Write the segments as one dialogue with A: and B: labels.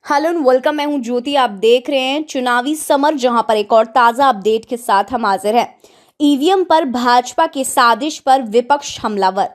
A: Hello and welcome. मैं हूं ज्योति। आप देख रहे हैं चुनावी समर, जहां पर एक और ताजा अपडेट के साथ हम हाजिर हैं। ईवीएम पर भाजपा की साजिश पर विपक्ष हमलावर।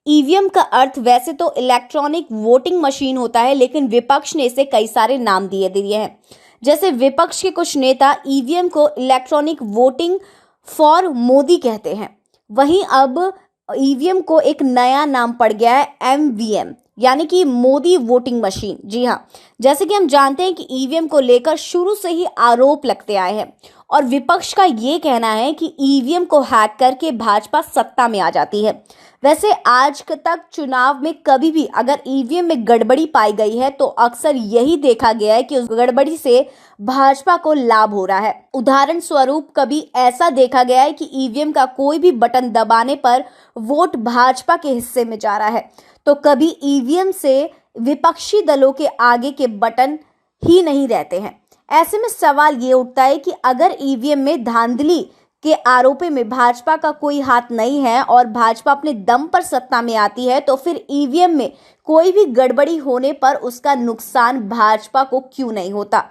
A: ईवीएम का अर्थ वैसे तो इलेक्ट्रॉनिक वोटिंग मशीन होता है, लेकिन विपक्ष ने इसे कई सारे नाम दिए हैं। जैसे विपक्ष के कुछ नेता ईवीएम को इलेक्ट्रॉनिक वोटिंग फॉर मोदी कहते हैं। वहीं अब ईवीएम को एक नया नाम पड़ गया है एमवीएम, यानी कि मोदी वोटिंग मशीन। जी हाँ, जैसे कि हम जानते हैं कि ईवीएम को लेकर शुरू से ही आरोप लगते आए हैं और विपक्ष का ये कहना है कि ईवीएम को हैक करके भाजपा सत्ता में आ जाती है। वैसे आज तक चुनाव में कभी भी अगर ईवीएम में गड़बड़ी पाई गई है तो अक्सर यही देखा गया है कि उस गड़बड़ी से भाजपा को लाभ हो रहा है। उदाहरण स्वरूप कभी ऐसा देखा गया है कि ईवीएम का कोई भी बटन दबाने पर वोट भाजपा के हिस्से में जा रहा है, तो कभी ईवीएम से विपक्षी दलों के आगे के बटन ही नहीं रहते हैं। ऐसे में सवाल ये उठता है कि अगर ईवीएम में धांधली के आरोपों में भाजपा का कोई हाथ नहीं है और भाजपा अपने दम पर सत्ता में आती है, तो फिर ईवीएम में कोई भी गड़बड़ी होने पर उसका नुकसान भाजपा को क्यों नहीं होता।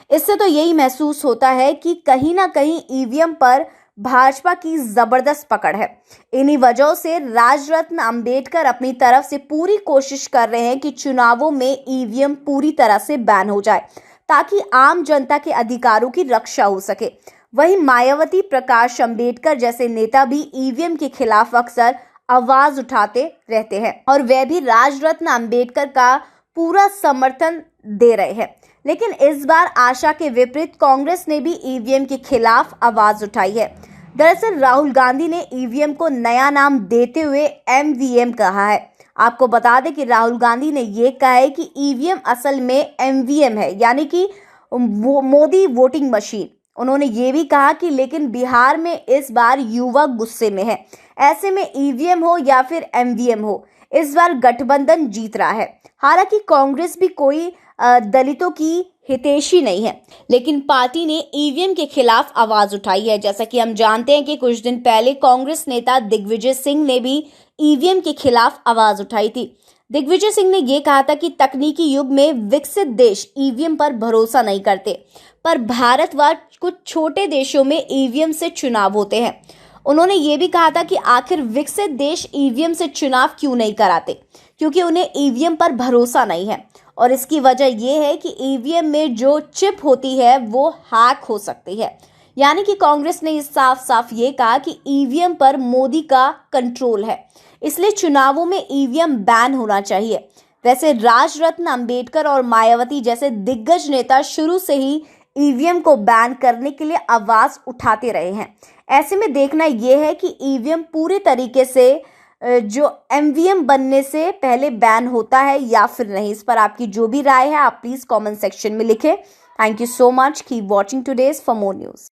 A: इससे तो यही महसूस होता है कि कहीं ना कहीं ईवीएम पर भाजपा की जबरदस्त पकड़ है। इन्हीं वजहों से राजरत्न अंबेडकर अपनी तरफ से पूरी कोशिश कर रहे हैं कि चुनावों में ईवीएम पूरी तरह से बैन हो जाए, ताकि आम जनता के अधिकारों की रक्षा हो सके। वहीं मायावती, प्रकाश अंबेडकर जैसे नेता भी ईवीएम के खिलाफ अक्सर आवाज उठाते रहते हैं और वे भी राजरत्न अंबेडकर का पूरा समर्थन दे रहे हैं। लेकिन इस बार आशा के विपरीत कांग्रेस ने भी ईवीएम के खिलाफ आवाज उठाई है। दरअसल राहुल गांधी ने ईवीएम को नया नाम देते हुए एमवीएम कहा है। आपको बता दें कि राहुल गांधी ने ये कहा है कि ईवीएम असल में एमवीएम है, यानी कि मोदी वोटिंग मशीन। उन्होंने ये भी कहा कि लेकिन बिहार में इस बार युवा गुस्से में है। ऐसे में ईवीएम हो या फिर एमवीएम हो, इस बार गठबंधन जीत रहा है। हालांकि कांग्रेस भी कोई दलितों की हितैषी नहीं है, लेकिन पार्टी ने ईवीएम के खिलाफ आवाज उठाई है। जैसा कि हम जानते हैं कि कुछ दिन पहले कांग्रेस नेता दिग्विजय सिंह ने भी ईवीएम के खिलाफ आवाज उठाई थी। दिग्विजय सिंह ने यह कहा था कि तकनीकी युग में विकसित देश ईवीएम पर भरोसा नहीं करते, पर भारत व कुछ छोटे देशों में ईवीएम से चुनाव होते हैं। उन्होंने ये भी कहा था कि आखिर विकसित देश ईवीएम से चुनाव क्यों नहीं कराते, क्योंकि उन्हें ईवीएम पर भरोसा नहीं है और इसकी वजह यह है कि ईवीएम में जो चिप होती है वो हैक हो सकती है। यानी कि कांग्रेस ने साफ साफ ये कहा कि ईवीएम पर मोदी का कंट्रोल है, इसलिए चुनावों में ईवीएम बैन होना चाहिए। वैसे राजरत्न अंबेडकर और मायावती जैसे दिग्गज नेता शुरू से ही ईवीएम को बैन करने के लिए आवाज उठाते रहे हैं। ऐसे में देखना यह है कि ईवीएम पूरे तरीके से जो एमवीएम बनने से पहले बैन होता है या फिर नहीं। इस पर आपकी जो भी राय है आप प्लीज कमेंट सेक्शन में लिखें। Thank you so much. Keep watching today's for more news.